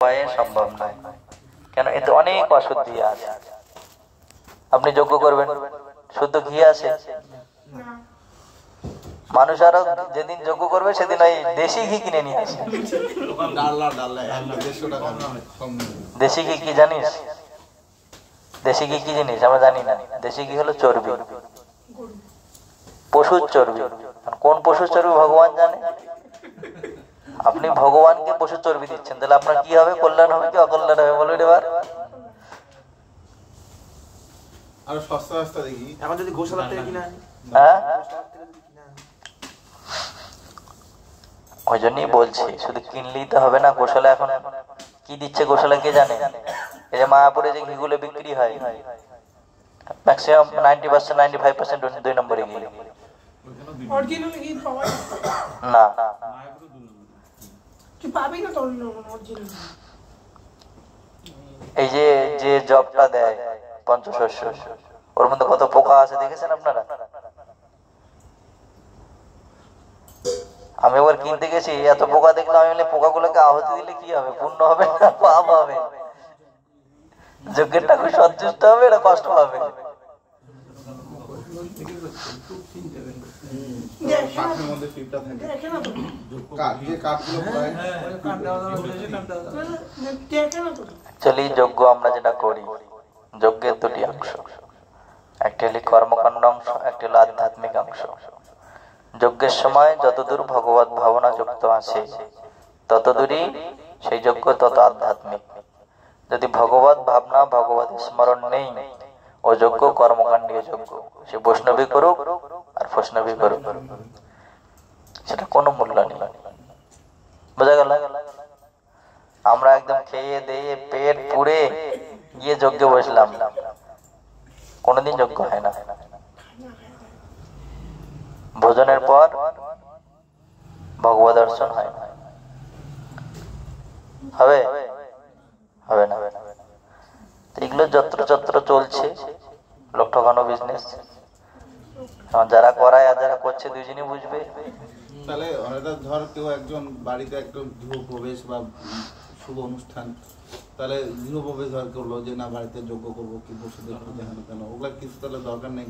উপায়ে সম্ভব নয়। কেন? এতে অনেক অশুদ্ধি আছে। আপনি যজ্ঞ করবেন, শুদ্ধ ঘি আছে। মানুষ আরো যেদিন যজ্ঞ করবে সেদিন ওই দেশি ঘি কিনে নিয়ে আসে। দেশি ঘি কি জানিস? দেশি ঘি কি জিনিস আমরা জানি না। দেশি ঘি হলো চর্বি, পশুর চর্বি। কোন পশুর চর্বি ভগবান জানে। আপনি ভগবানকে পশুর চর্বি দিচ্ছেন, তাহলে আপনার কি হবে? কল্যাণ হবে কি অকল্যাণ হবে বলুন এবার? আর সস্তা সস্তা দেখি এখন যদি গোশালা থেকে কিনা, হ্যাঁ ওই জন্যই বলছি, শুধু কিনলেই তো হবে না। গোশালা এখন কি দিচ্ছে গোশালা কে জানে। এই যে মায়াপুরে যে ঘিগুলো বিক্রি হয়, ম্যাক্সিমাম 90% 95% 2 নম্বরে ঘি। অরিজিনাল ঘি পাওয়া যায় না, কি পাবি না? তো অরিজিনাল এই যে যে জবটা দেয় পঞ্চশস্য, ওর মধ্যে কত পোকা আছে দেখেছেন আপনারা? আমি একবার কিনতে গেছি, এত পোকা দেখলাম। আমি বলি পোকাগুলোকে আহুতি দিলে কি হবে? পূর্ণ হবে না পাপ হবে? যজ্ঞের ঠাকুর সন্তুষ্ট হবে, এটা কষ্ট হবে। অ্যাকচুয়ালি যজ্ঞ আমরা যেটা করি, যজ্ঞের দুটি অংশ, একটি হলো কর্মকাণ্ড অংশ, একটি হলো আধ্যাত্মিক অংশ। যজ্ঞের সময় যতদূর ভগবত ভাবনা যুক্ত আছে ততদূরই সেই যজ্ঞ তত আধ্যাত্মিক। যদি ভগবত ভাবনা ভগবত স্মরণ নেই, ও যজ্ঞ কর্মকাণ্ডীয় যজ্ঞ। সে বৈষ্ণবী করুক আর বৈষ্ণবী করুক, সেটা কোনো মূল্য নেই। বোঝা গেল? আমরা একদম খেয়ে দিয়ে পেট পুড়ে গিয়ে যজ্ঞে বসলাম, কোনোদিন যজ্ঞ হয় না। ভোজনের পর ভগবত দর্শন হয় না। হবে? হবে না। এগুলো যত্র যত্র চলছে, লোক ঠকানো বিজনেস। যারা করায় আর যারা করছে দুইজনই বুঝবে। তাহলে হয়তো ধর কেউ একজন বাড়িতে একটা গৃহপ্রবেশ বা শুভ অনুষ্ঠান, তাহলে গৃহপ্রবেশ ধর করলো যে না বাড়িতে যজ্ঞ করবো কি বসুদের দেখানো কেন, ওগুলা কিছু তাহলে দরকার নেই।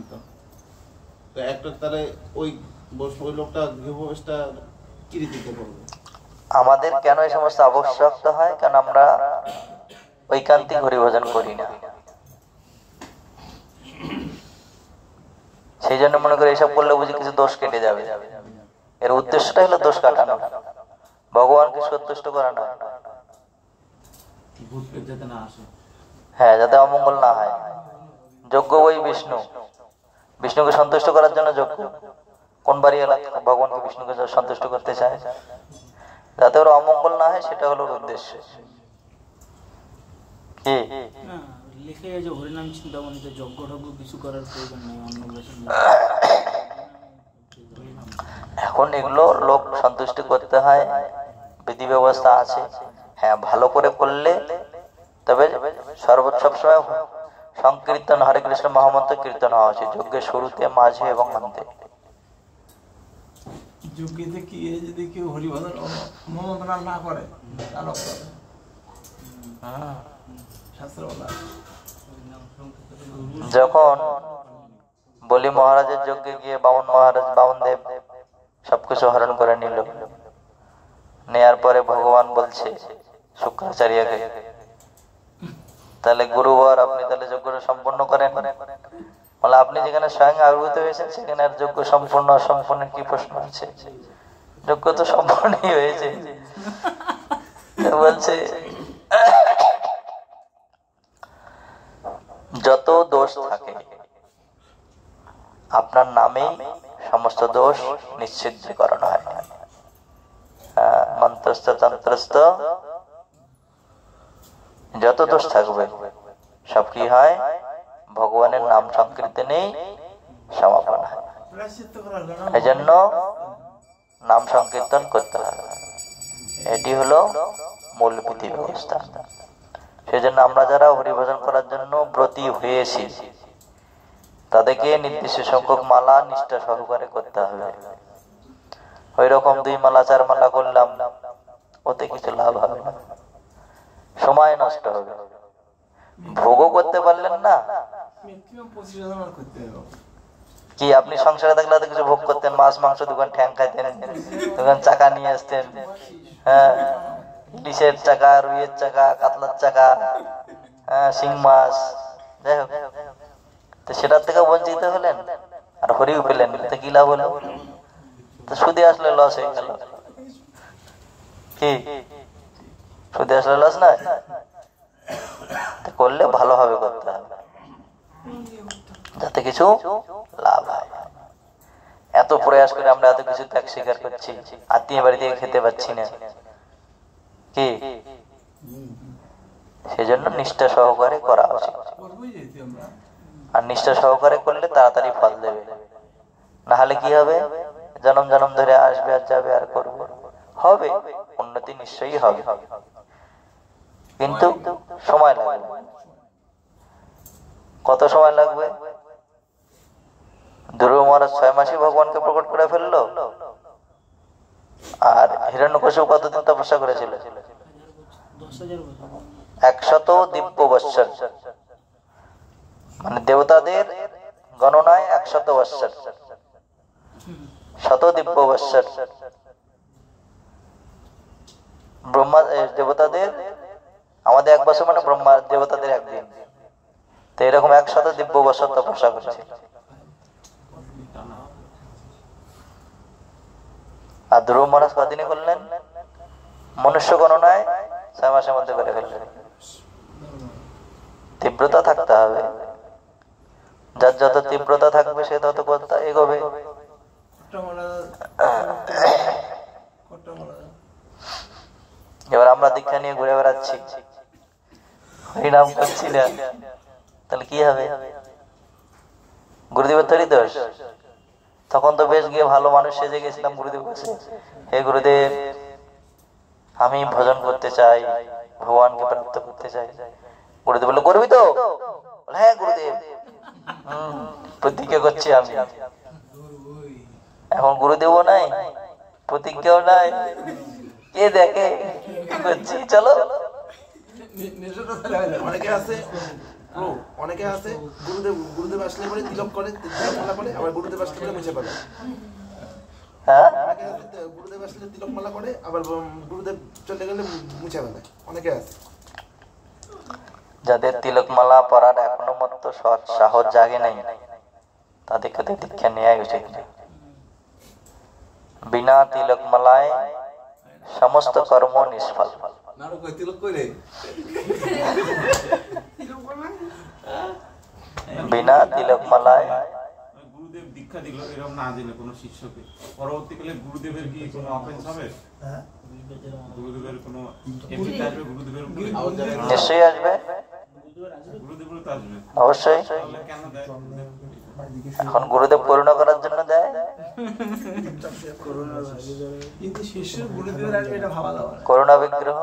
তো একটা তাহলে ওই লোকটা গৃহপ্রবেশটা কি রীতিতে করবে? আমাদের কেন এই সমস্ত আবশ্যকতা হয়? কারণ আমরা ঐকান্তিক হরিভজন করি না। সেই জন্য মনে করি এইসব করলে বুঝি কিছু দোষ কেটে যাবে। এর উদ্দেশ্যটা হলো দোষ কাটানো, ভগবানকে সন্তুষ্ট করা না। হ্যাঁ, যাতে অমঙ্গল না হয়। যজ্ঞ ওই বিষ্ণু, বিষ্ণুকে সন্তুষ্ট করার জন্য যজ্ঞ। কোন বাড়ি এলাকা ভগবানকে বিষ্ণুকে সন্তুষ্ট করতে চায়, যাতে ওর অমঙ্গল না হয়, সেটা হলো উদ্দেশ্য। কি লিখে যে হরিনাম চিন্তামণিতে যজ্ঞ টজ্ঞ কিছু করার প্রয়োজন নেই, অন্নপ্রাশন। এখন এগুলো লোক সন্তুষ্টি করতে হয়, বিধি ব্যবস্থা আছে। হ্যাঁ, ভালো করে করলে। তবে সবসময় সংকীর্তন হরে কৃষ্ণ মহামন্ত্র কীর্তন হওয়া উচিত যজ্ঞের শুরুতে, মাঝে এবং অন্তে। যজ্ঞেতে কি যদি কেউ হরিভজন মন্ত্রণা না করে, শাস্ত্র বলা যখন বলি মহারাজের যজ্ঞে গিয়ে বামন দেব সবকিছু হরণ করে নিল, নেয়ার পরে ভগবান বলছে শুক্রাচার্যকে, তাহলে গুরুবার আপনি তাহলে যজ্ঞটা সম্পন্ন করেন। বলে আপনি যেখানে স্বয়ং আবির্ভূত হয়েছেন সেখানে আর যজ্ঞ সম্পূর্ণ অসম্পূর্ণ কি প্রশ্ন আছে? যজ্ঞ তো সম্পূর্ণই হয়েছে। বলছে যত দোষ থাকে আপনার নামেই সমস্ত দোষ নিশ্চিহ্নীকরণ হয়। মন্ত্রস্থ তন্ত্রস্থ যত দোষ থাকবে সব কি হয়? ভগবানের নাম সংকীর্তনেই সমাপন হয়। এই জন্য নাম সংকীর্তন করতে হবে, এটি হলো মূল বিধি ব্যবস্থা। সেই জন্য আমরা যারা হরিভজন করার জন্য ব্রতী হয়েছি তাদেরকে নির্দিষ্ট সংখ্যক মালা নিষ্ঠা সহকারে করতে হবে। ওই রকম 2 মালা 4 মালা করলাম, ওতে কিছু লাভ হবে না। সময় নষ্ট হবে, ভোগও করতে পারলেন না। ম্যাক্সিমাম 25,000 আর করতে হবে। কি আপনি সংসারে থাকলে তো কিছু ভোগ করতেন, মাছ মাংস দোকান ঠ্যাং খাইতেন, দোকান চাকা নিয়ে আসতেন, হ্যাঁ ইলিশের চাকা, রুইয়ের চাকা, কাতলার চাকা, হ্যাঁ শিং মাছ, যাই হোক, তো সেটার থেকে বঞ্চিত হলেন আর হরিও পেলেন, তো কি লাভ হলো? তো সুদে আসলে লস হয়ে গেল। কি সুদে আসলে লস নয়? করলে ভালোভাবে করতে হবে যাতে কিছু লাভ হয়। এত প্রয়াস করে আমরা এত কিছু ত্যাগ স্বীকার করছি, আত্মীয় বাড়ি থেকে খেতে পাচ্ছি না, কি সেজন্য নিষ্ঠা সহকারে করা উচিত। করবোই যেতে আমরা। আর নিষ্ঠা সহকারে করলে তাড়াতাড়ি ফল দেবে, না হলে কি হবে? জনম জনম ধরে আসবে আর যাবে, আর করবো, হবে উন্নতি নিশ্চয়ই হবে, কিন্তু সময় লাগবে। কত সময় লাগবে? ধ্রুব মহারাজ 6 মাসে ভগবানকে প্রকট করে ফেললো, আর হিরণ্যকশিপু কতদিন তপস্যা করেছিল? 10,000 বছর। 100 দিব্য বৎসর, মানে দেবতাদের গণনায় 100 বৎসর, 100 দিব্য বৎসর। ব্রহ্মা দেবতাদের, আমাদের 1 বছর মানে ব্রহ্মা দেবতাদের একদিন, তো এরকম 100 দিব্য বৎসর তপস্যা করেছে। আর ধ্রুব মহারাজ কদিনে করলেন? মনুষ্য গণনায় 6 মাসের মধ্যে করে ফেললেন। তীব্রতা থাকতে হবে, যার যত তীব্রতা থাকবে সে তত কথা এগোবে। এবার আমরা দীক্ষা নিয়ে ঘুরে বেড়াচ্ছি, হরিনাম করছি না, তাহলে কি হবে? গুরুদেবের তৈরি দোষ। তখন তো বেশ গিয়ে ভালো মানুষ সেজে গেছিলাম গুরুদেব কাছে, হে গুরুদেব আমি ভজন করতে চাই, ভগবানকে প্রাপ্ত করতে চাই। গুরুদেব বললো করবি তো? হ্যাঁ গুরুদেব, প্রতিজ্ঞা করছি আমি। এখন গুরুদেবও নাই, প্রতিজ্ঞাও নাই, কে দেখে কি করছি? চলো। অনেকে আছে অনেকে আছে গুরুদেব আসলে পরে তিলক করে, তিলক করে, আবার গুরুদেব আসলে পরে মুছে ফেলে। হ্যাঁ গুরুদেব আসলে তিলক মালা করে, আবার গুরুদেব চলে গেলে মুছে ফেলে, অনেকে আছে। যাদের তিলক মালা পরার এখনো মতো সাহস জাগে নাই, তাদেরকে দীক্ষা নেওয়াই উচিত। বিনা তিলক মালায় সমস্ত কর্ম নিষ্ফল। বিনা তিলক মালায় গুরুদেব দীক্ষা দিল এরকম না দিলে কোনো শিষ্যকে, পরবর্তীকালে গুরুদেবের কি কোনো অফেন্স হবে? গুরুদেবের কোনো এফেক্ট আসবে? গুরুদেবের নিশ্চয়ই আসবে, গুরুদেবের তো আসবে অবশ্যই। কেন দেয়? এখন গুরুদেব করুণা করার জন্য দেয়, কিন্তু শিষ্য গুরুদেবের আসবে এটা ভাবা যাবে না। করুণা বিগ্রহ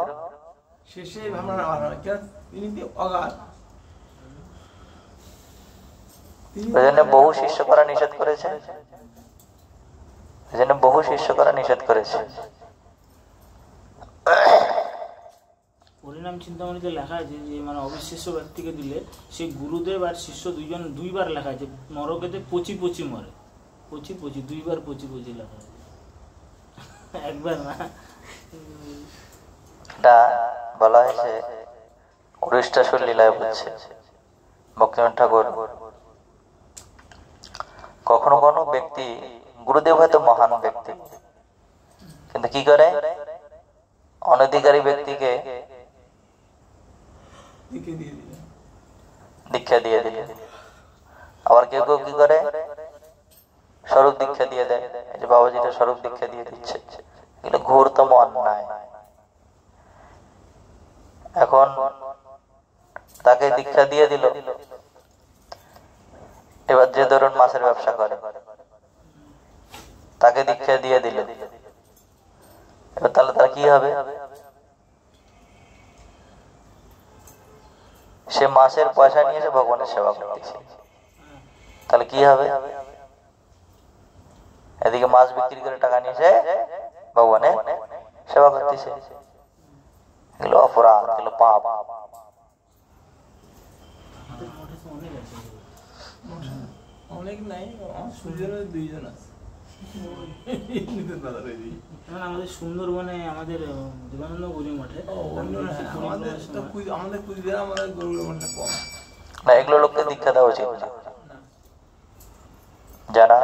শেষে ভাবনা না ভালো, তিনি অগাধ, ওই জন্য বহু শিষ্য করা নিষেধ করেছে, ওই জন্য বহু শিষ্য করা নিষেধ করেছে। হরিনাম চিন্তামণিতে লেখা আছে যে মানে অবিশ্বাস্য ব্যক্তিকে দিলে সেই গুরুদেব আর শিষ্য দুইজন দুইবার লেখা আছে, নরকেতে পচি পচি মরে, পচি পচি, দুইবার পচি পচি লেখা আছে, একবার না। এটা বলা হয়েছে অরিষ্টাসুর লীলায় বলছে ভক্তিনাথ ঠাকুর। কখনো কোনো ব্যক্তি, গুরুদেব হয়তো মহান ব্যক্তি, কিন্তু কি করে অনধিকারী ব্যক্তিকে দীক্ষা দিয়ে দিলে। আবার কেউ কেউ কি করে স্বরূপ দীক্ষা দিয়ে দেয়, এই যে বাবাজিটা স্বরূপ দীক্ষা দিয়ে দিচ্ছে, এগুলো ঘোরতম অন্যায়। এখন তাকে দীক্ষা দিয়ে দিল, এবার যে ধরুন মাছের ব্যবসা করে তাকে দীক্ষা দিয়ে দিল, এবার তাহলে তার কি হবে? সে মাছের পয়সা নিয়ে এসে ভগবানের সেবা করতেছে, তাহলে কি হবে? এদিকে মাছ বিক্রি করে টাকা নিয়ে এসে ভগবানের সেবা করতেছে, এগুলো অপরাধ, এগুলো পাপ। আমাদের মঠে তো অনেক আছে। অনেক নাই, আমার সূর্যের 2 জন আছে। যেমন আমাদের সুন্দরবনে আমাদের জীবনানন্দ গৌরী মঠে আমাদের কুচবিহার আমাদের গরুর মধ্যে কম না, এগুলো লোককে দীক্ষা দেওয়া উচিত না। যারা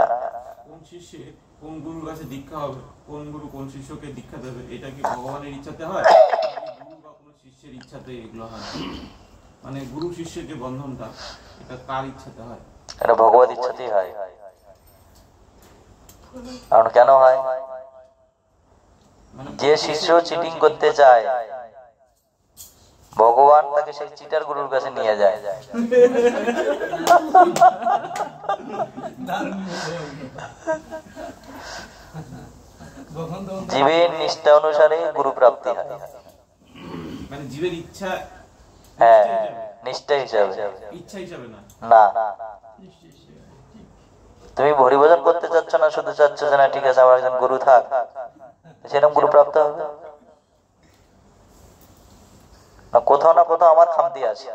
কোন শিষ্যে কোন গুরুর কাছে দীক্ষা হবে, কোন গুরু কোন শিষ্যকে দীক্ষা দেবে, এটা কি ভগবানের ইচ্ছাতে হয়, গুরু বা কোনো শিষ্যের ইচ্ছাতে এগুলো হয়? মানে গুরু শিষ্যের যে বন্ধনটা, এটা কার ইচ্ছাতে হয়? এটা ভগবত ইচ্ছাতেই হয়। কারণ কেন হয়? যে শিষ্য চিটিং করতে চায়, ভগবান তাকে সেই চিটার গুরুর কাছে নিয়ে যায়। জীবের নিষ্ঠা অনুসারে গুরু প্রাপ্তি হয়। মানে জীবের ইচ্ছা, হ্যাঁ, নিষ্ঠা হিসাবে, ইচ্ছা হিসাবে না। না। তুমি হরিভজন করতে চাচ্ছ না, শুধু চাচ্ছ যে না ঠিক আছে আমার একজন গুরু থাক, সেরকম গুরু প্রাপ্ত হবে না। কোথাও না কোথাও আমার খামতি আছে।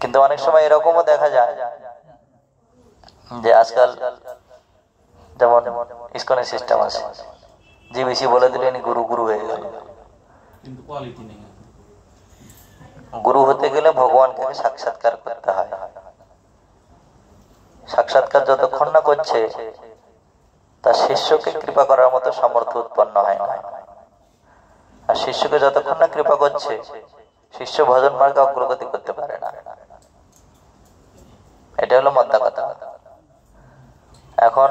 কিন্তু অনেক সময় এরকমও দেখা যায় যে আজকাল যেমন ইসকনের সিস্টেম আছে, যে বেশি বলে দিলেন গুরু গুরু হয়ে গেল। কিন্তু কোয়ালিটি নেই। গুরু হতে গেলে ভগবানকে সাক্ষাৎকার করতে হয়। সাক্ষাৎকার যতক্ষণ না করছে, তার শিষ্যকে কৃপা করার মতো সামর্থ্য উৎপন্ন হয় না। আর শিষ্যকে যতক্ষণ না কৃপা করছে, শিষ্য ভজন মার্গে অগ্রগতি করতে পারে না। এটা হলো মধ্যা কথা। এখন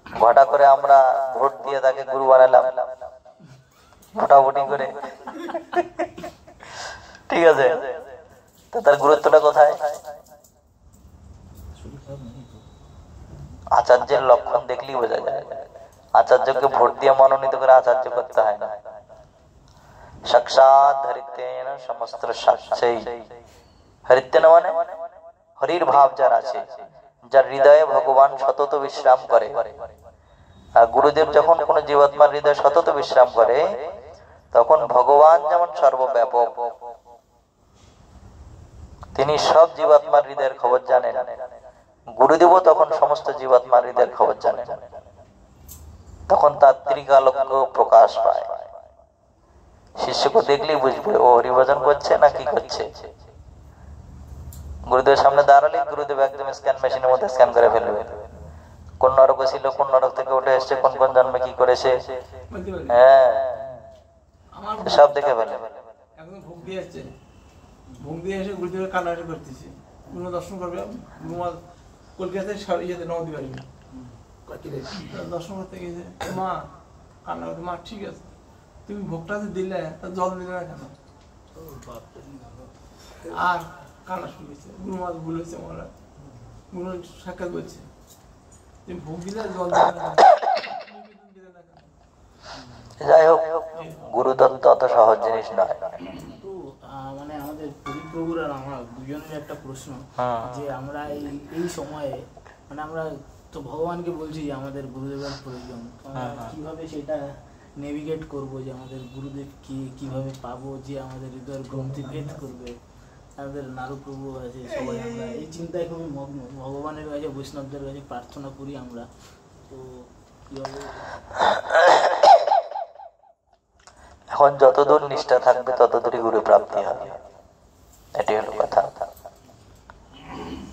ঘটা করে আমরা ভোট দিয়ে তাকে গুরু বানালাম, ভোটাভুটি করে, ঠিক আছে, তো তার গুরুত্বটা কোথায়? আচার্যের লক্ষণ দেখলেই বোঝা যায়। আচার্যকে ভোট দিয়ে মনোনীত করে আচার্য করতে হয় না। সাক্ষাৎ হরিতেন সমস্ত সাক্ষী, হরিতেন মানে হরির ভাব যার আছে, যার হৃদয়ে ভগবান সতত বিশ্রাম করে। আর গুরুদেব যখন কোন জীবাত্মার হৃদয়ে সতত বিশ্রাম করে, তখন ভগবান যেমন সর্বব্যাপক, তিনি সব জীবাত্মার হৃদয়ের খবর জানেন। গুরুদেব তখন সমস্ত জীবাত্মার হৃদয়ের খবর জানেন। তখন তার ত্রিকালজ্ঞ প্রকাশ পায়। শিষ্যকে দেখলেই বুঝবে ও হরিভজন করছে না কি করছে। গুরুদেবের সামনে দাঁড়ালে গুরুদেব একদম স্ক্যান মেশিনের মধ্যে স্ক্যান করে ফেলবে। কোন নরক ছিল, কোন নরক থেকে উঠে এসছে, কোন কোন জন্মে কি করেছে, হ্যাঁ, সব দেখে ফেলে। এখন ভোগ দিয়ে আসছে, ভোগ দিয়ে এসে গুরুদেবের কান্নাকাটি করতেছে। গুরু দর্শন করবে, গুরুমা কলকাতায় ইয়েতে নবদ্বীপ আসবে, দর্শন করতে গেছে, মা কান্না করতে, মা ঠিক আছে তুমি ভোগটা দিলে, তা জল দিলে না কেন? আর কান্না শুরু হয়েছে। গুরুমা ভুল হয়েছে, মহারাজ গুরু সাক্ষাৎ বলছে তুমি ভোগ দিলে জল দিলে না কেন? যাই হোক, গুরুতত্ত্ব অত সহজ জিনিস নয়। তো মানে আমাদের প্রভুর আর আমার দুজনের একটা প্রশ্ন, যে আমরা এই সময়ে মানে আমরা তো ভগবানকে বলছি যে আমাদের গুরুদেবের প্রয়োজন, কিভাবে সেটা নেভিগেট করব, যে আমাদের গুরুদেবকে কিভাবে পাবো, যে আমাদের হৃদয়ের গ্রন্থি ভেদ করবে। আমাদের নারু প্রভু আছে, সবাই আমরা এই চিন্তায় খুবই মগ্ন। ভগবানের কাছে, বৈষ্ণবদের কাছে প্রার্থনা করি আমরা, তো কিভাবে? এখন যতদূর নিষ্ঠা থাকবে ততদূরই গুরু প্রাপ্তি হবে, এটি হলো কথা।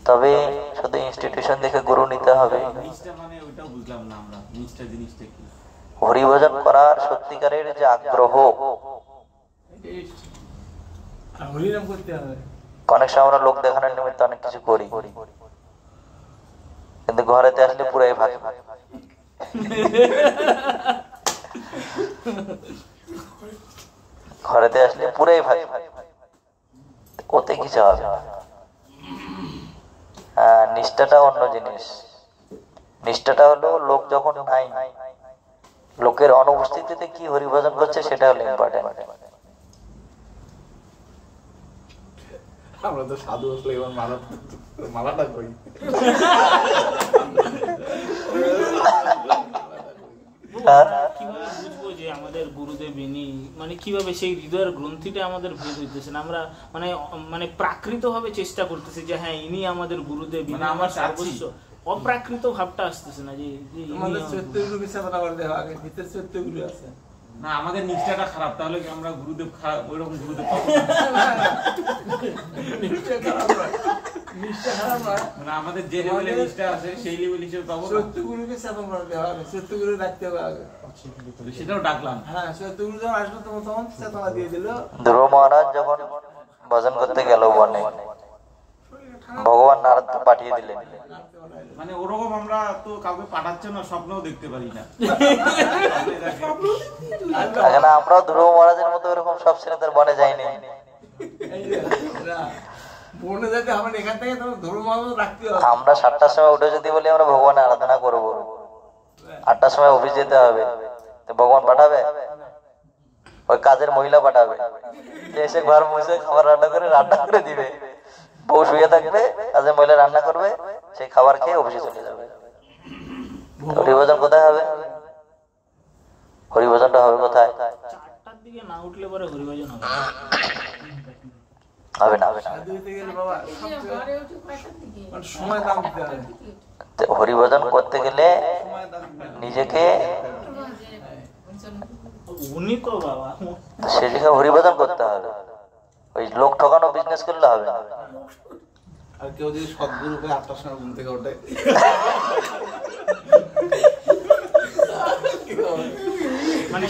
তবে শুধু ইনস্টিটিউশন দেখে গুরু নিতে হবে, নিষ্ঠা মানে ওইটা বুঝলাম না আমরা, নিষ্ঠা জিনিসটা কি? হরিভজন করার সত্যিকারের যে আগ্রহ, হরিনাম করতে হবে। অনেক সময় আমরা লোক দেখানোর নিমিত্ত অনেক কিছু করি, কিন্তু ঘরেতে আসলে পুরাই ভাগ। ঘরেতে আসলে পুরাই ভাগ, ওতে কিছু হবে না। নিষ্ঠাটা অন্য জিনিস। নিষ্ঠাটা হলো লোক যখন নাই, লোকের অনুপস্থিতিতে কি হরিভজন করছে সেটা হলো ইম্পর্টেন্ট। আমরা তো সাধু আসলে এবার মালাটা করি। কিভাবে বুঝবো যে আমাদের গুরুদেব ইনি, মানে কিভাবে সেই হৃদয়ের গ্রন্থিটা আমাদের ভেদ হইতেছে না? আমরা মানে মানে প্রাকৃত ভাবে চেষ্টা করতেছি যে হ্যাঁ ইনি আমাদের গুরুদেব, ইনি আমার সর্বস্ব, অপ্রাকৃত ভাবটা আসতেছে না যে আমাদের চৈত্যগুলোকে চেতনা করে দেওয়া আগে, ভিতরে চৈত্যগুলো আছে না, আমাদের নিষ্ঠাটা খারাপ, তাহলে কি আমরা গুরুদেব ওইরকম গুরুদেব পাবো? নিশ্চয় খারাপ নয়, নিশ্চয় খারাপ নয়, মানে আমাদের যে লেভেলে নিষ্ঠা আছে সেই লেভেল হিসেবে পাবো না। চৈত্যগুলোকে চেতনা করে দেওয়া আগে, চৈত্যগুলো রাখতে হবে আগে। সেটাও ডাকলাম। হ্যাঁ, চৈত্যগুলো যখন আসলো তখন চেতনা দিয়ে দিল। ধ্রুব মহারাজ যখন ভজন করতে গেল বনে, ভগবান নারদ পাঠিয়ে দিলেন। মানে ওরকম আমরা তো কাউকে পাঠাচ্ছে না, স্বপ্নও দেখতে পারি না। এখানে আমরাও ধ্রুব মহারাজের মতো এরকম সব শ্রেণীদের বনে যাইনি। বনে যেতে হবে এখান থেকে, তোমার ধর্ম রাখতে হবে। আমরা 7টার সময় উঠে যদি বলি আমরা ভগবানের আরাধনা করবো, 8টার সময় অফিস যেতে হবে, তো ভগবান পাঠাবে? ওই কাজের মহিলা পাঠাবে, এসে ঘর মুছে খাবার রান্না করে দিবে। বউ শুয়ে থাকবে, কাজের মহিলা রান্না করবে, সেই খাবার খেয়ে অফিসে চলে যাবে। হরিভজন কোথায় হবে? হরিভজনটা হবে কোথায়? 4টার দিকে না উঠলে পরে হরিভজন হবে হবে না, হবে না। বাবা সময় দাম দিতে হবে। হরিভজন করতে গেলে নিজেকে উনি তো বাবা সে জায়গায় হরিভজন করতে হবে। ওই লোক ঠকানো বিজনেস করলে হবে না। আর কেউ যদি সদ্গুরু হয়ে 8টার সময় ঘুম থেকে ওঠে, মানে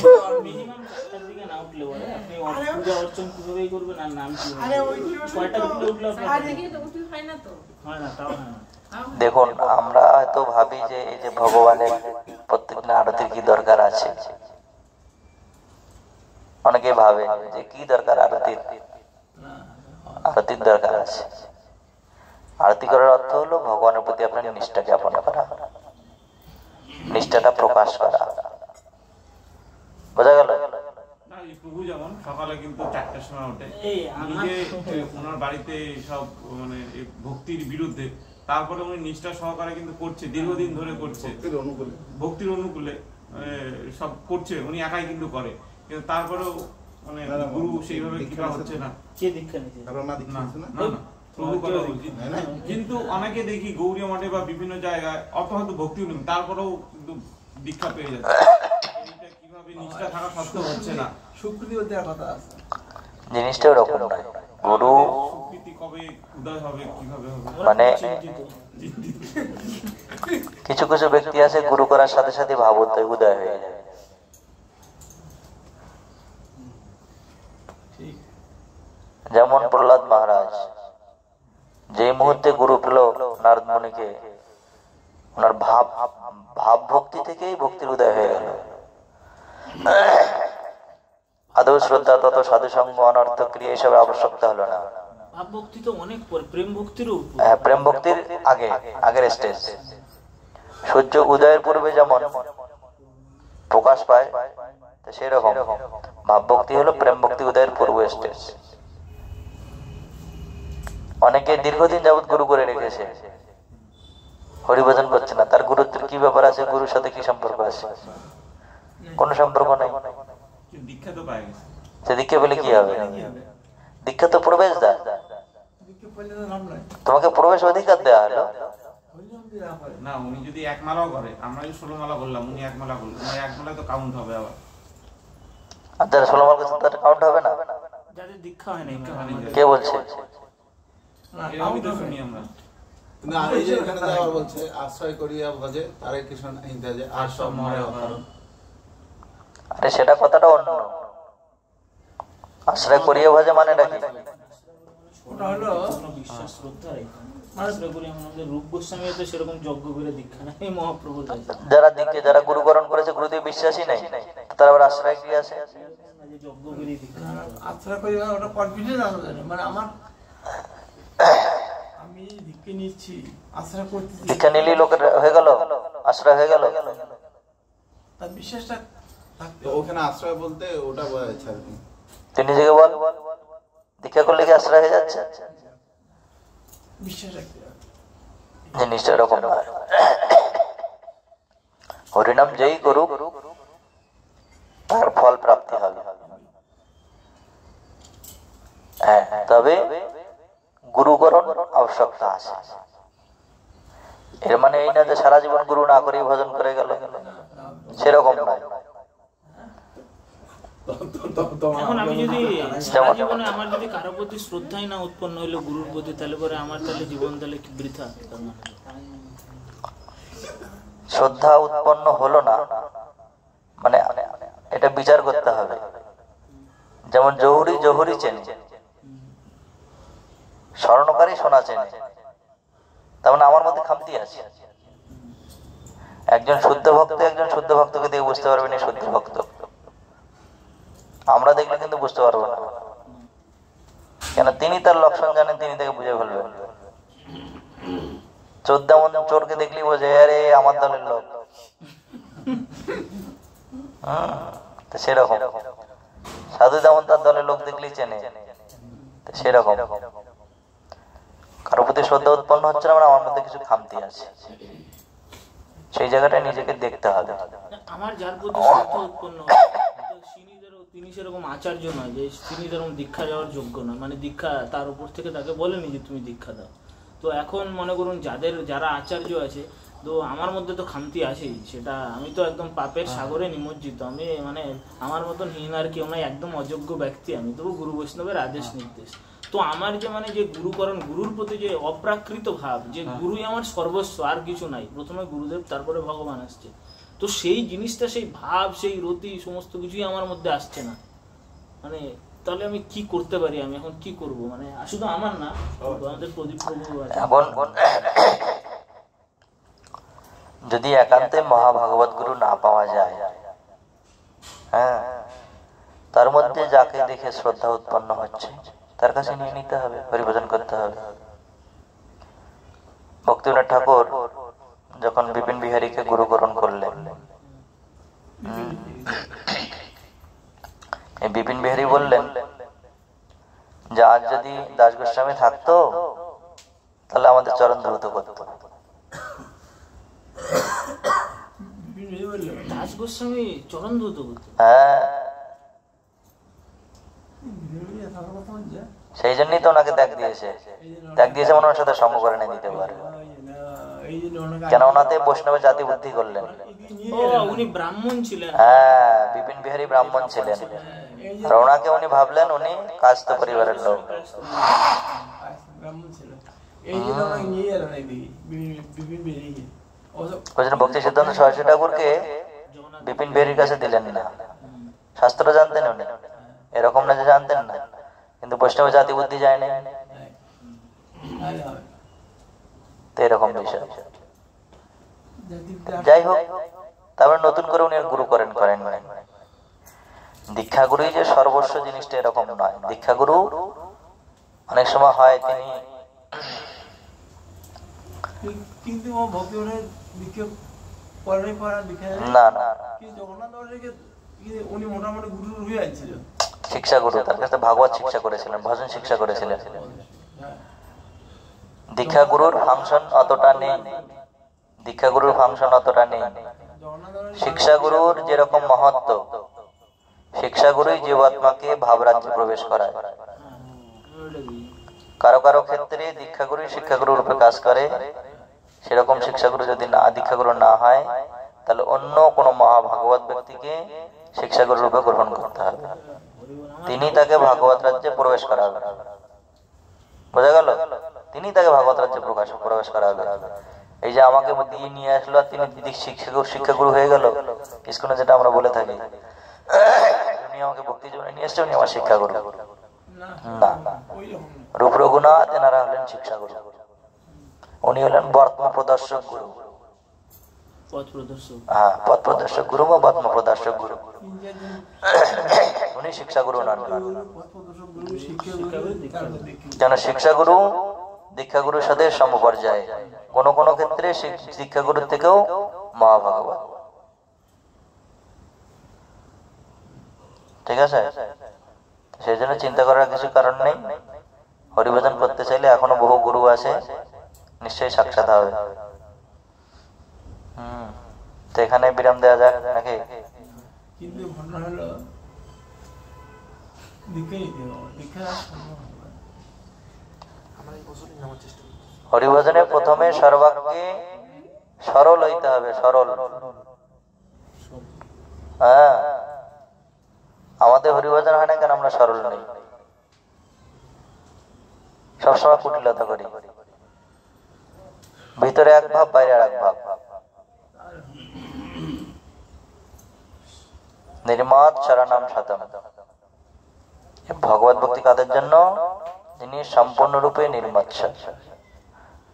মিনিমাম 4টার দিকে না উঠলে পরে আপনি পূজা অর্চন কিভাবেই করবেন আর নাম কি আরে ওই 6টার দিকে উঠলে আর দেখি তো উঠি হয় না তো। হয় না, তাও হয় না। দেখুন, আমরা হয়তো ভাবি যে এই যে ভগবানের প্রত্যেকটা আরতির কি দরকার আছে, অনেকে ভাবে যে কি দরকার আরতির, আরতির দরকার আছে। আরতি করার অর্থ হলো ভগবানের প্রতি আপনার নিষ্ঠা জ্ঞাপন করা, নিষ্ঠাটা প্রকাশ করা। বোঝা গেল? না, এই প্রভু যেমন সকালে কিন্তু 4টার সময় ওঠে, এই নিজে ওনার বাড়িতে সব মানে এই ভক্তির বিরুদ্ধে, তারপরে উনি নিষ্ঠা সহকারে কিন্তু করছে, দীর্ঘদিন ধরে করছে, ভক্তির অনুকূলে সব করছে, উনি একাই কিন্তু করে, কিন্তু তারপরেও মানে গুরু সেইভাবে কৃপা হচ্ছে না। কে দীক্ষা নিতে? না, প্রভু কথা বলছি। কিন্তু অনেকে দেখি গৌরী মঠে বা বিভিন্ন জায়গায় অত হয়তো ভক্তি নেই, তারপরেও কিন্তু দীক্ষা পেয়ে যাচ্ছে। এইটা কিভাবে নিষ্ঠা থাকা সত্ত্বেও হচ্ছে না? স্বীকৃতি দেওয়ার কথা আছে, জিনিসটা ওরকম নয়। গুরু স্বীকৃতি কবে উদয় হবে, কিভাবে হবে? মানে কিছু কিছু ব্যক্তি আছে গুরু করার সাথে সাথে ভাবোদয় উদয় হয়ে যায়। যেমন প্রহ্লাদ মহারাজ যে মুহূর্তে গুরু পেল নারদ মুনিকে, ওনার ভাব ভক্তি থেকেই ভক্তির উদয় হয়ে গেল। আদৌ শ্রদ্ধা তত সাধু সঙ্গ অনর্থ ক্রিয়া এসবের আবশ্যকতা হলো না। ভাব ভক্তি তো অনেক পরে, প্রেম ভক্তিরও উপর। হ্যাঁ, প্রেম ভক্তির আগের স্টেজ। সূর্য উদয়ের পূর্বে যেমন প্রকাশ পায়, সেই রকম ভাব ভক্তি হলো প্রেম ভক্তি উদয়ের পূর্ব স্টেজ। অনেকে দীর্ঘদিন যাবৎ গুরু করে রেখেছে, হরিভজন করছে না। তার গুরুত্বের কি ব্যাপার আছে? গুরুর সাথে কি সম্পর্ক আছে? কোন সম্পর্ক নেই। দীক্ষা তো পায় গেছে, সে দীক্ষা পেলে কি হবে? দীক্ষা তো প্রবেশ দেয়, তোমাকে প্রবেশ অধিকার দেওয়া হলো। না উনি যদি 1 মালাও করে, আমরা যদি 16 মালা করলাম, উনি 1 মালা করলেন, 1 মালায় তো কাউন্ট হবে আবার। আর যারা 16 মাল করছে তাদের কাউন্ট হবে না? যাদের দীক্ষা হয় না, কে বলছে? এরকমই তো শুনি আমরা। না, এই যে এখানে যাওয়ার বলছে আশ্রয় করিয়া ভজে তারে কৃষ্ণ হিন্দাজে আর সব মরে অকারণ। আরে সেটা কথাটা অন্য। আশ্রয় করিয়া ভজে মানে নাকি? ওটা হলো বিশ্বাস শ্রদ্ধা আশ্রয় করি। আমাদের রূপ গোস্বামী তো সেরকম যজ্ঞ করে দীক্ষা নেই, মহাপ্রভু যারা গুরুকরণ করেছে গুরুদেব বিশ্বাসী নেই, তারা আবার আশ্রয় কি আছে? যজ্ঞ করে দীক্ষা। আশ্রয় করি ওটা কনফিডেন্স আছে, মানে আমার আমি দীক্ষা নিচ্ছি, আশ্রয় করতেছি, দীক্ষা নিলেই লোকের হয়ে গেল, আশ্রয় হয়ে গেল, তার বিশ্বাসটা থাকতে। ওখানে আশ্রয় বলতে ওটা বোঝা যাচ্ছে আর কি। তুই নিজেকে বল, দীক্ষা করলে কি আশ্রয় হয়ে যাচ্ছে? বিশ্বাস রাখতে হবে। জিনিসটা এরকম নয়। হরিনাম যেই করুক তার ফল প্রাপ্তি হবে। হ্যাঁ, তবে গুরুকরণ আবশ্যকতা আছে। এর মানে এই না যে সারা জীবন গুরু না করেই ভজন করে গেল, সেরকম নয়। এখন আমি যদি সারা জীবনে আমার যদি কারো প্রতি শ্রদ্ধাই না উৎপন্ন হইলো গুরুর প্রতি, তাহলে পরে আমার তাহলে জীবন তাহলে কি বৃথা? শ্রদ্ধা উৎপন্ন হলো না মানে এটা বিচার করতে হবে। যেমন জহুরি জহুরি চেনে, স্মরণকারী সোনা চেনে, তার মানে আমার মধ্যে খামতি আছে। একজন শুদ্ধ ভক্ত একজন শুদ্ধ ভক্তকে দিয়ে বুঝতে পারবেন শুদ্ধ ভক্ত, আমরা দেখলে কিন্তু বুঝতে পারবো না, কেন তিনি তার লক্ষণ জানেন, তিনি তাকে বুঝে ফেলবেন। চোরকে দেখলেই বোঝে আরে আমার দলের লোক, সেরকম সাধু যেমন তার দলের লোক দেখলেই চেনে, সেরকম কারো প্রতি শ্রদ্ধা উৎপন্ন হচ্ছে না, আমার মধ্যে কিছু খামতি আছে, সেই জায়গাটায় নিজেকে দেখতে হবে। আমার যার প্রতি শ্রদ্ধা উৎপন্ন হয় তিনি সেরকম আচার্য নয় যে তিনি যেরকম দীক্ষা দেওয়ার যোগ্য নয়, মানে দীক্ষা তার উপর থেকে তাকে বলেনি যে তুমি দীক্ষা দাও। তো এখন মনে করুন যারা আচার্য আছে, তো আমার মধ্যে তো খামতি আছেই, সেটা আমি তো একদম পাপের সাগরে নিমজ্জিত, আমি মানে আমার মতন হীন আর কেউ নাই, একদম অযোগ্য ব্যক্তি আমি, তবু গুরু বৈষ্ণবের আদেশ নির্দেশ। তো আমার যে মানে যে গুরুকরণ, গুরুর প্রতি যে অপ্রাকৃত ভাব, যে গুরুই আমার সর্বস্ব, আর কিছু নাই, প্রথমে গুরুদেব তারপরে ভগবান আসছে, তো সেই জিনিসটা, সেই ভাব, সেই রতি, সমস্ত কিছুই আমার মধ্যে আসছে না। মানে তাহলে আমি কি করতে পারি, আমি এখন কি করব? মানে শুধু আমার না, আমাদের প্রদীপ প্রভু আছে। যদি একান্তে মহাভাগবত গুরু না পাওয়া যায়, হ্যাঁ, তার মধ্যে যাকে দেখে শ্রদ্ধা উৎপন্ন হচ্ছে তার কাছে নিয়ে নিতে হবে, হরিভজন করতে হবে। ভক্তিবিনোদ ঠাকুর যখন বিপিন বিহারীকে গুরুকরণ করলেন, বিপিন বিহারী বললেন যে আজ যদি দাস গোস্বামী থাকতো তাহলে আমাদের চরণ ধৌত করতো। দাস গোস্বামী চরণ ধৌত করতো? হ্যাঁ, সেই জন্যই তো ওনাকে ত্যাগ দিয়েছে ওনার সাথে সঙ্গ করে নিয়ে দিতে পারে, কেন ওনাতে বৈষ্ণবের জাতি বুদ্ধি করলেন। উনি ব্রাহ্মণ ছিলেন, হ্যাঁ, বিপিন বিহারী ব্রাহ্মণ ছিলেন, আর ওনাকে উনি ভাবলেন উনি কাস্ত পরিবারের লোক। ভক্তি সিদ্ধান্ত সরস্বতী ঠাকুরকে বিপিন বিহারীর কাছে দিলেন না, শাস্ত্র জানতেন উনি, এরকম না যে জানতেন না, কিন্তু বৈষ্ণবের জাতি বুদ্ধি যায় না, তো এরকম বিষয়। যাই হোক, তারপর নতুন করে উনি গুরু করেন দীক্ষা গুরুই যে সর্বস্ব জিনিসটা এরকম নয়। দীক্ষা গুরু অনেক সময় হয় তিনি না শিক্ষা গুরু, তার কাছে ভাগবত শিক্ষা করেছিলেন, ভজন শিক্ষা করেছিলেন। দীক্ষা গুরুর ফাংশন অতটা নেই, শিক্ষা গুরুর যেরকম মহত্ব, শিক্ষা গুরুই জীবাত্মাকে ভাবরাজ্যে প্রবেশ করায়। কারো কারো ক্ষেত্রে দীক্ষা গুরুই শিক্ষা গুরুর রূপে কাজ করে, সেরকম শিক্ষা গুরু যদি না, দীক্ষা গুরু না হয়, তাহলে অন্য কোন মহাভাগবত ব্যক্তিকে শিক্ষা গুরু রূপে গ্রহণ করতে হবে, তিনি তাকে ভাগবত রাজ্যে প্রবেশ করাবে। বোঝা গেল? তিনি তাকে ভাগবত রাজ্যে প্রবেশ করাবে। এই যে আমাকে দিয়ে নিয়ে আসলো, তিনি শিক্ষা গুরু হয়ে গেল, ইস্কনে যেটা আমরা বলে থাকি, উনি আমাকে ভক্তি জীবনে নিয়ে এসছে, উনি আমার শিক্ষা গুরু না। রূপ রঘুনাথ এনারা হলেন শিক্ষা গুরু, উনি হলেন বর্তমান প্রদর্শক গুরু, হ্যাঁ, পথ প্রদর্শক গুরু বা বর্তমান প্রদর্শক গুরু, উনি শিক্ষা গুরু নন। যেন শিক্ষা গুরু দীক্ষা গুরুর সাথে সমপর্যায়ে, কোন কোন ক্ষেত্রে শিক্ষা গুরুর থেকেও মহাভাগবত। ঠিক আছে, সেই জন্য চিন্তা করার কিছু কারণ নেই। হরিভজন করতে চাইলে এখনো বহু গুরু আছে, নিশ্চয়ই সাক্ষাৎ হবে। তো এখানে বিরাম দেওয়া যাক নাকি? কিন্তু ঘটনা হলো দীক্ষা নিতে হবে, দীক্ষা সম্ভব হবে না। আমরা এই বছরই নেওয়ার চেষ্টা করি। হরিভজনে প্রথমে সর্বাগ্রে সরল হইতে হবে, সরল। হ্যাঁ, আমাদের হরিভজন হয় না কেন? আমরা সরল নেই, সবসময় কুটিলতা করি, ভিতরে এক ভাব বাইরে আর এক ভাব। নির্মাত শরণম শতম, ভগবত ভক্তি কাদের জন্য? যিনি সম্পূর্ণরূপে নির্মাত,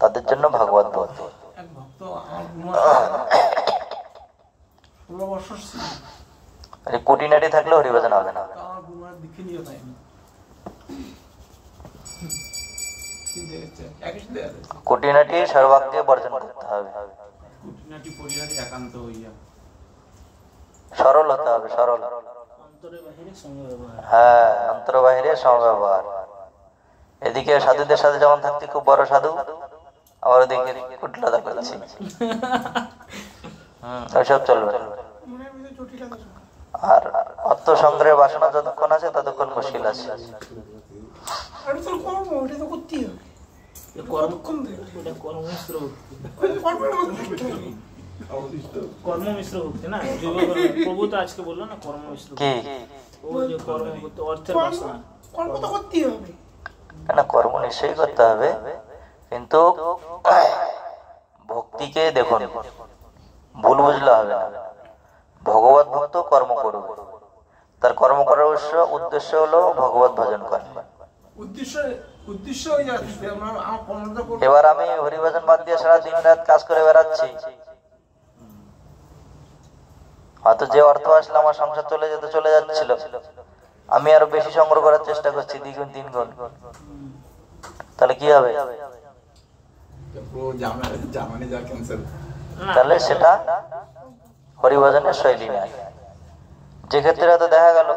তাদের জন্য ভগবত ভক্তি। এক ভক্ত আমার 16 বছর ছিল, কুটিনাটি থাকলে হরিভজন হবে না। আমার গুরুমার দীক্ষা নিয়ে যায়নি, কুটিনাটি সর্বাগ্রে বর্জন করতে হবে, খুঁটিনাটি পরিহারে একান্ত হইয়া সরল হতে হবে, সরল। অন্তরে বাহিরে সমব্যবহার। হ্যাঁ, অন্তর বাহিরে সমব্যবহার। এদিকে সাধুদের সাথে যেমন থাকছি খুব বড় সাধু, আবার ওদিকে কুটিলতা করছি, ওইসব চলবে। মনের ভিতরে জটিলতা চলে। আর অর্থ সংগ্রহের বাসনা যতক্ষণ আছে ততক্ষণ মুশকিল আছে। আর তোর কর্ম ওটা তো করতেই হবে। কতক্ষণ ধরে? ওটা কর্মমিশ্র ভক্তি, ওই যে কর্মের মধ্যে থাকতে হবে। কর্মমিশ্র ভক্তি না, প্রভু তো আজকে বললো না কর্মমিশ্র কি ও যে কর্ম করতে অর্থের বাসনা। কর্ম তো করতেই হবে। না, কর্ম নিশ্চয়ই করতে হবে, কিন্তু ভক্তিকে দেখুন, ভুল বুঝলে হবে না। ভগবত ভক্ত কর্ম করবে, তার কর্ম করার উদ্দেশ্য হলো ভগবত ভজন করা। উদ্দেশ্য হয়ে যাচ্ছে আমার কর্মটা করবো। এবার আমি হরিভজন বাদ দিয়ে সারা দিন রাত কাজ করে বেড়াচ্ছি, হয়তো যে অর্থ আসলে আমার সংসার চলে যাচ্ছিল, আমি আরো বেশি সংগ্রহ করার চেষ্টা করছি, দ্বিগুণ তিনগুণ, তাহলে কি হবে? তাহলে সেটা হরিভজনের শৈলী নয়। যে ক্ষেত্রে হয়তো দেখা গেল